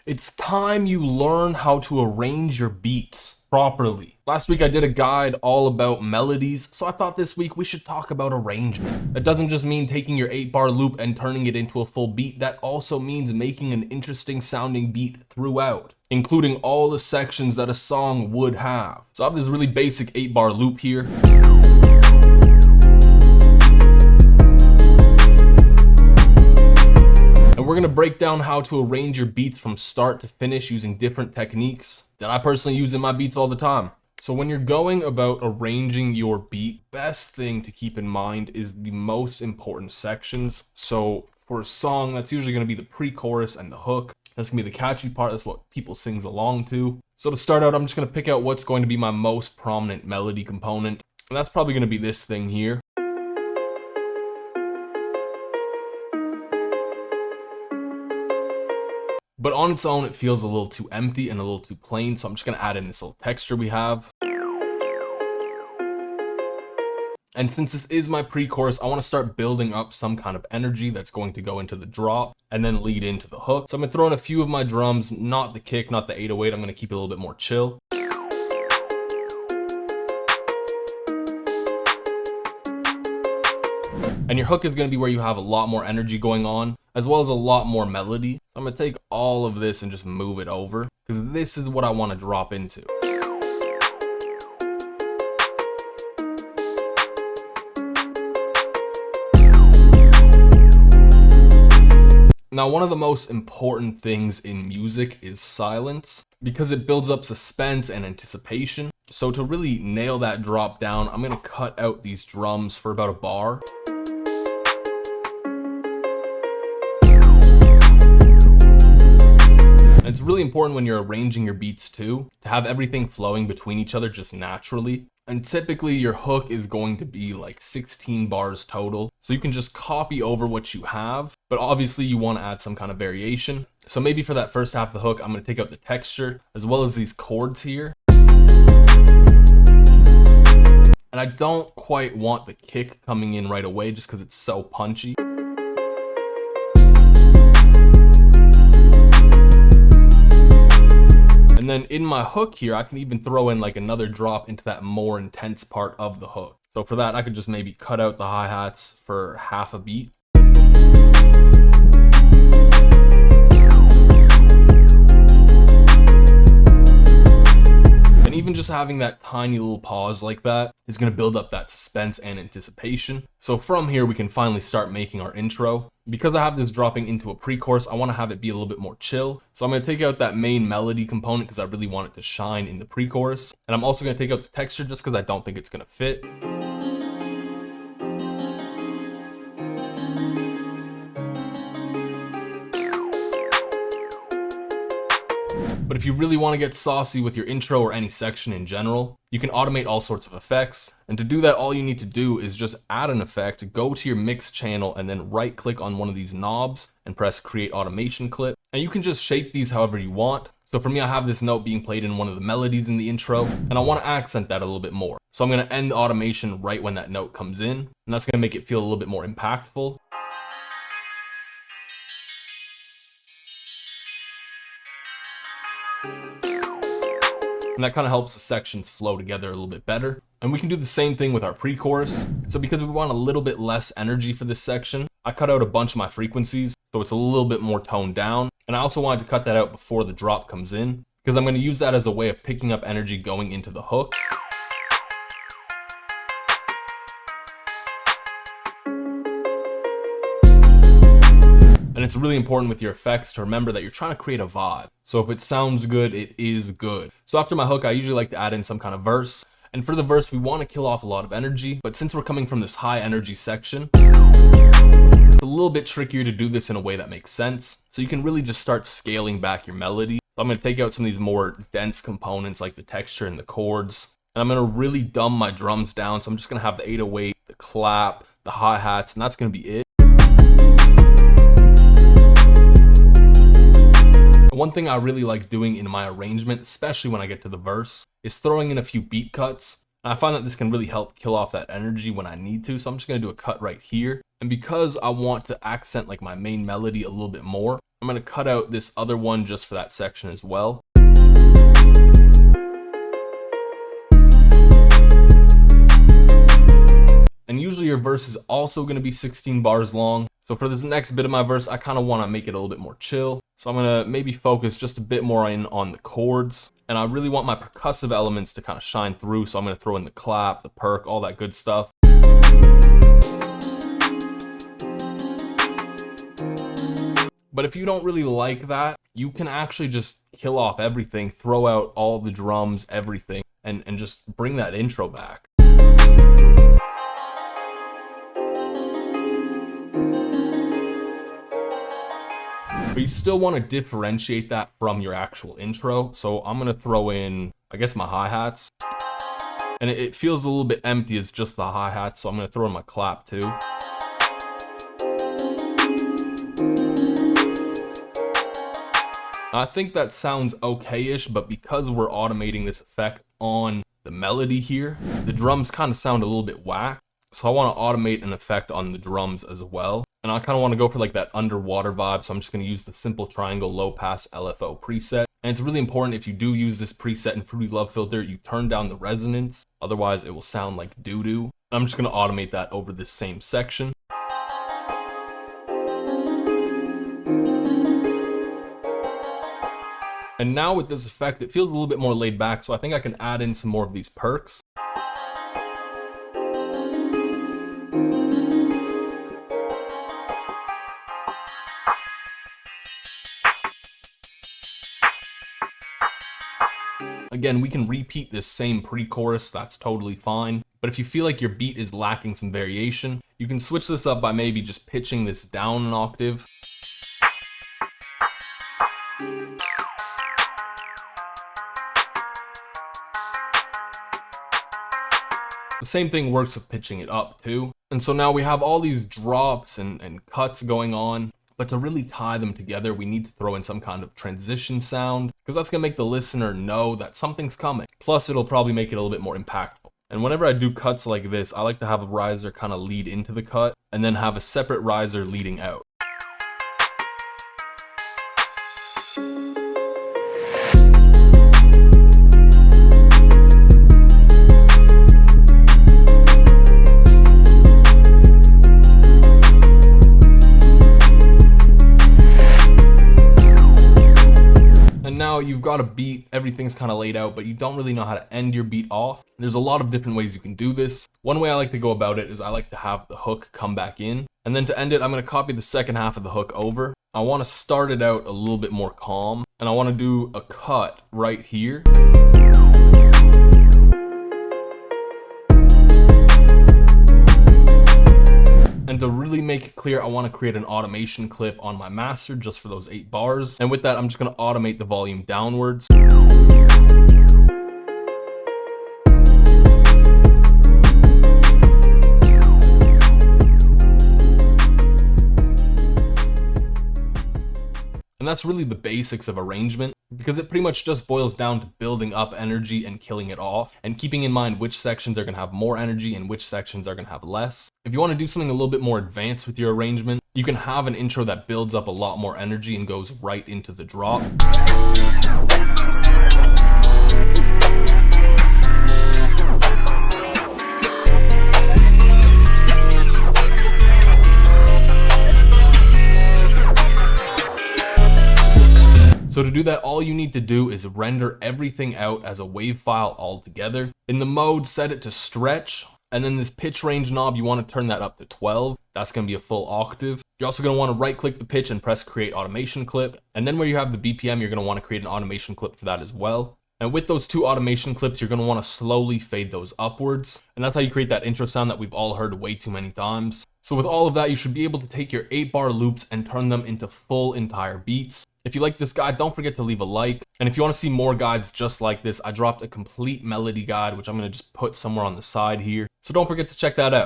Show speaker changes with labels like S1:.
S1: It's time you learn how to arrange your beats properly. Last week I did a guide all about melodies, so I thought this week we should talk about arrangement. That doesn't just mean taking your 8-bar loop and turning it into a full beat, that also means making an interesting sounding beat throughout, including all the sections that a song would have. So I have this really basic 8-bar loop here. And we're gonna break down how to arrange your beats from start to finish using different techniques that I personally use in my beats all the time. So when you're going about arranging your beat, best thing to keep in mind is the most important sections. So for a song, that's usually gonna be the pre-chorus and the hook. That's gonna be the catchy part, that's what people sings along to. So to start out, I'm just gonna pick out what's going to be my most prominent melody component. And that's probably gonna be this thing here. But on its own, it feels a little too empty and a little too plain, so I'm just gonna add in this little texture we have. And since this is my pre-chorus, I wanna start building up some kind of energy that's going to go into the drop and then lead into the hook. So I'm gonna throw in a few of my drums, not the kick, not the 808, I'm gonna keep it a little bit more chill. And your hook is gonna be where you have a lot more energy going on, as well as a lot more melody. So I'm gonna take all of this and just move it over, because this is what I wanna drop into. Now, one of the most important things in music is silence, because it builds up suspense and anticipation. So to really nail that drop down, I'm gonna cut out these drums for about a bar. And it's really important when you're arranging your beats too, to have everything flowing between each other just naturally. And typically your hook is going to be like 16 bars total. So you can just copy over what you have, but obviously you want to add some kind of variation. So maybe for that first half of the hook, I'm going to take out the texture as well as these chords here. And I don't quite want the kick coming in right away just because it's so punchy. And then in my hook here, I can even throw in like another drop into that more intense part of the hook. So for that, I could just maybe cut out the hi-hats for half a beat. And even just having that tiny little pause like that is gonna build up that suspense and anticipation. So from here, we can finally start making our intro. Because I have this dropping into a pre-chorus, I want to have it be a little bit more chill. So I'm going to take out that main melody component because I really want it to shine in the pre-chorus. And I'm also going to take out the texture just because I don't think it's going to fit. But if you really want to get saucy with your intro or any section in general, you can automate all sorts of effects. And to do that, all you need to do is just add an effect, go to your mix channel, and then right click on one of these knobs and press create automation clip. And you can just shape these however you want. So for me, I have this note being played in one of the melodies in the intro, and I want to accent that a little bit more. So I'm going to end the automation right when that note comes in, and that's going to make it feel a little bit more impactful. And that kind of helps the sections flow together a little bit better. And we can do the same thing with our pre-chorus. So because we want a little bit less energy for this section, I cut out a bunch of my frequencies, so it's a little bit more toned down. And I also wanted to cut that out before the drop comes in, because I'm going to use that as a way of picking up energy going into the hook. And it's really important with your effects to remember that you're trying to create a vibe. So if it sounds good, it is good. So after my hook, I usually like to add in some kind of verse. And for the verse, we want to kill off a lot of energy. But since we're coming from this high energy section, it's a little bit trickier to do this in a way that makes sense. So you can really just start scaling back your melody. So I'm going to take out some of these more dense components like the texture and the chords. And I'm going to really dumb my drums down. So I'm just going to have the 808, the clap, the hi-hats, and that's going to be it. One thing I really like doing in my arrangement, especially when I get to the verse, is throwing in a few beat cuts. And I find that this can really help kill off that energy when I need to. So I'm just going to do a cut right here. And because I want to accent like my main melody a little bit more, I'm I'm gonna cut out this other one just for that section as well. And usually your verse is also going to be 16 bars long. So for this next bit of my verse, I kind of want to make it a little bit more chill. So I'm going to maybe focus just a bit more on the chords. And I really want my percussive elements to kind of shine through. So I'm going to throw in the clap, the perk, all that good stuff. But if you don't really like that, you can actually just kill off everything, throw out all the drums, everything, and just bring that intro back. But you still want to differentiate that from your actual intro. So I'm going to throw in, I guess, my hi-hats. And it feels a little bit empty as just the hi-hats, so I'm going to throw in my clap too. I think that sounds okay-ish, but because we're automating this effect on the melody here, the drums kind of sound a little bit whack. So I want to automate an effect on the drums as well. And I kind of want to go for like that underwater vibe. So I'm just going to use the simple triangle low pass LFO preset. And it's really important if you do use this preset in Fruity Love Filter, you turn down the resonance. Otherwise it will sound like doo-doo. I'm just going to automate that over this same section. And now with this effect, it feels a little bit more laid back. So I think I can add in some more of these perks. Again, we can repeat this same pre-chorus, that's totally fine. But if you feel like your beat is lacking some variation, you can switch this up by maybe just pitching this down an octave. The same thing works with pitching it up too. And so now we have all these drops and cuts going on. But to really tie them together, we need to throw in some kind of transition sound, because that's going to make the listener know that something's coming. Plus, it'll probably make it a little bit more impactful. And whenever I do cuts like this, I like to have a riser kind of lead into the cut, and then have a separate riser leading out. Now you've got a beat, everything's kind of laid out, but you don't really know how to end your beat off. There's a lot of different ways you can do this. One way I like to go about it is I like to have the hook come back in, and then to end it, I'm going to copy the second half of the hook over. I want to start it out a little bit more calm, and I want to do a cut right here. And to really make it clear, I want to create an automation clip on my master just for those 8 bars. And with that, I'm just going to automate the volume downwards. And that's really the basics of arrangement, because it pretty much just boils down to building up energy and killing it off, and keeping in mind which sections are going to have more energy and which sections are going to have less. If you want to do something a little bit more advanced with your arrangement, you can have an intro that builds up a lot more energy and goes right into the drop. So to do that, all you need to do is render everything out as a wave file all together. In the mode, set it to stretch, and then this pitch range knob, you want to turn that up to 12. That's going to be a full octave. You're also going to want to right click the pitch and press create automation clip. And then where you have the BPM, you're going to want to create an automation clip for that as well. And with those 2 automation clips, you're going to want to slowly fade those upwards. And that's how you create that intro sound that we've all heard way too many times. So with all of that, you should be able to take your 8-bar loops and turn them into full entire beats. If you like this guide, don't forget to leave a like. And if you want to see more guides just like this, I dropped a complete melody guide, which I'm going to just put somewhere on the side here. So don't forget to check that out.